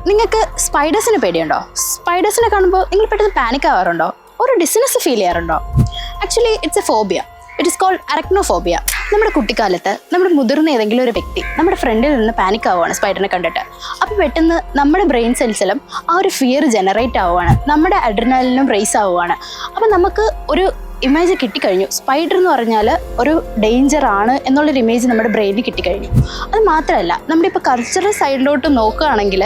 നിങ്ങൾക്ക് സ്പൈഡേഴ്സിനെ പേടിയുണ്ടോ? സ്പൈഡേഴ്സിനെ കാണുമ്പോൾ നിങ്ങൾ പെട്ടെന്ന് പാനിക് ആവാറുണ്ടോ? ഒരു ഡിസ്നസ് ഫീൽ ചെയ്യാറുണ്ടോ? Actually it's a phobia. It is called arachnophobia. നമ്മുടെ കുട്ടിക്കാലത്ത് നമ്മുടെ മുതിർന്ന ഏതെങ്കിലും ഒരു വ്യക്തി നമ്മുടെ ഫ്രണ്ടിൽ നിന്ന് പാനിക് ആവുകയാണ് സ്പൈഡറിനെ കണ്ടിട്ട്. അപ്പോൾ പെട്ടെന്ന് നമ്മുടെ ബ്രെയിൻ സെൽസിലും ആ ഒരു ഫിയർ ജനറേറ്റ് ആവുകയാണ്, നമ്മുടെ അഡ്രിനാലിനും റേസ് ആവുകയാണ്. അപ്പോൾ നമുക്ക് ഒരു ഇമേജ് കിട്ടിക്കഴിഞ്ഞു, സ്പൈഡർ എന്ന് പറഞ്ഞാൽ ഒരു ഡേഞ്ചർ ആണ് എന്നുള്ളൊരു ഇമേജ് നമ്മുടെ ബ്രെയിനിൽ കിട്ടിക്കഴിഞ്ഞു. അത് മാത്രമല്ല, നമ്മുടെ ഇപ്പോൾ കൾച്ചറൽ സൈഡിലോട്ട് നോക്കുകയാണെങ്കിൽ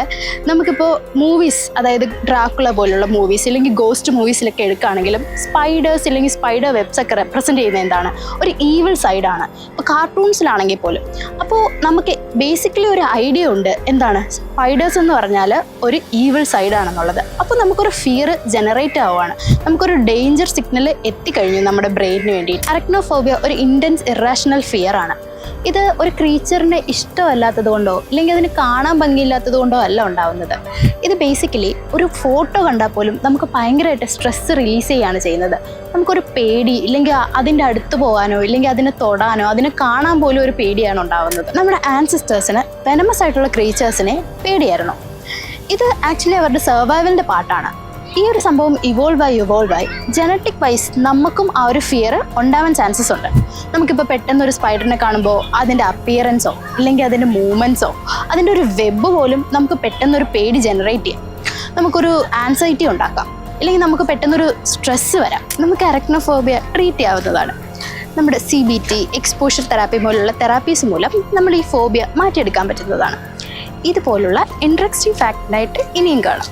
നമുക്കിപ്പോൾ മൂവീസ്, അതായത് ഡ്രാക്കുള പോലുള്ള മൂവീസ് അല്ലെങ്കിൽ ഗോസ്റ്റ് മൂവീസിലൊക്കെ എടുക്കുകയാണെങ്കിലും സ്പൈഡേഴ്സ് അല്ലെങ്കിൽ സ്പൈഡർ വെബ്സ് ഒക്കെ റെപ്രസെൻറ്റ് ചെയ്യുന്നത് എന്താണ്? ഒരു ഈവിൾ സൈഡാണ്. ഇപ്പോൾ കാർട്ടൂൺസിലാണെങ്കിൽ പോലും. അപ്പോൾ നമുക്ക് ബേസിക്കലി ഒരു ഐഡിയ ഉണ്ട്, എന്താണ് സ്പൈഡേഴ്സ് എന്ന് പറഞ്ഞാൽ ഒരു ഈവിൾ സൈഡാണെന്നുള്ളത്. അപ്പോൾ നമുക്കൊരു ഫിയർ ജനറേറ്റ് ആവുകയാണ്, നമുക്കൊരു ഡേഞ്ചർ സിഗ്നൽ എത്തിക്കഴിഞ്ഞു നമ്മുടെ ബ്രെയിനിന് വേണ്ടി. അരക്നോഫോബിയ ഒരു ഇൻറ്റൻസ് ഇറാഷണൽ ഫിയർ ആണ്. ഇത് ഒരു ക്രീച്ചറിൻ്റെ ഇഷ്ടമല്ലാത്തത് കൊണ്ടോ അല്ലെങ്കിൽ അതിന് കാണാൻ ഭംഗിയില്ലാത്തത് കൊണ്ടോ അല്ല ഉണ്ടാവുന്നത്. ഇത് ബേസിക്കലി ഒരു ഫോട്ടോ കണ്ടാൽ പോലും നമുക്ക് ഭയങ്കരമായിട്ട് സ്ട്രെസ് റിലീസ് ചെയ്യുകയാണ് ചെയ്യുന്നത്. നമുക്കൊരു പേടി, ഇല്ലെങ്കിൽ അതിൻ്റെ അടുത്ത് പോകാനോ ഇല്ലെങ്കിൽ അതിനെ തൊടാനോ അതിനെ കാണാൻ പോലും ഒരു പേടിയാണ് ഉണ്ടാവുന്നത്. നമ്മുടെ ആൻസിസ്റ്റേഴ്സിന് വെനമസ് ആയിട്ടുള്ള ക്രീച്ചേഴ്സിനെ പേടിയായിരുന്നു. ഇത് ആക്ച്വലി അവരുടെ സർവൈവലിൻ്റെ പാർട്ടാണ്. ഈ ഒരു സംഭവം ഇവോൾവ് ആയി ജനറ്റിക് വൈസ് നമുക്കും ആ ഒരു ഫിയർ ഉണ്ടാവാൻ ചാൻസസ് ഉണ്ട്. നമുക്കിപ്പോൾ പെട്ടെന്ന് ഒരു സ്പൈഡറിനെ കാണുമ്പോൾ അതിൻ്റെ അപ്പിയറൻസോ ഇല്ലെങ്കിൽ അതിൻ്റെ മൂവ്മെൻറ്റ്സോ അതിൻ്റെ ഒരു വെബ് പോലും നമുക്ക് പെട്ടെന്നൊരു പേടി ജനറേറ്റ് ചെയ്യാം. നമുക്കൊരു ആൻസൈറ്റി ഉണ്ടാക്കാം, ഇല്ലെങ്കിൽ നമുക്ക് പെട്ടെന്നൊരു സ്ട്രെസ്സ് വരാം. നമുക്ക് അരക്നോഫോബിയ ട്രീറ്റ് ചെയ്യാവുന്നതാണ്. നമ്മുടെ CBT, എക്സ്പോഷർ തെറാപ്പി പോലുള്ള തെറാപ്പീസ് മൂലം നമ്മൾ ഈ ഫോബിയ മാറ്റിയെടുക്കാൻ പറ്റുന്നതാണ്. ഇതുപോലുള്ള ഇൻട്രസ്റ്റിംഗ് ഫാക്റ്റായിട്ട് ഇനിയും കാണാം.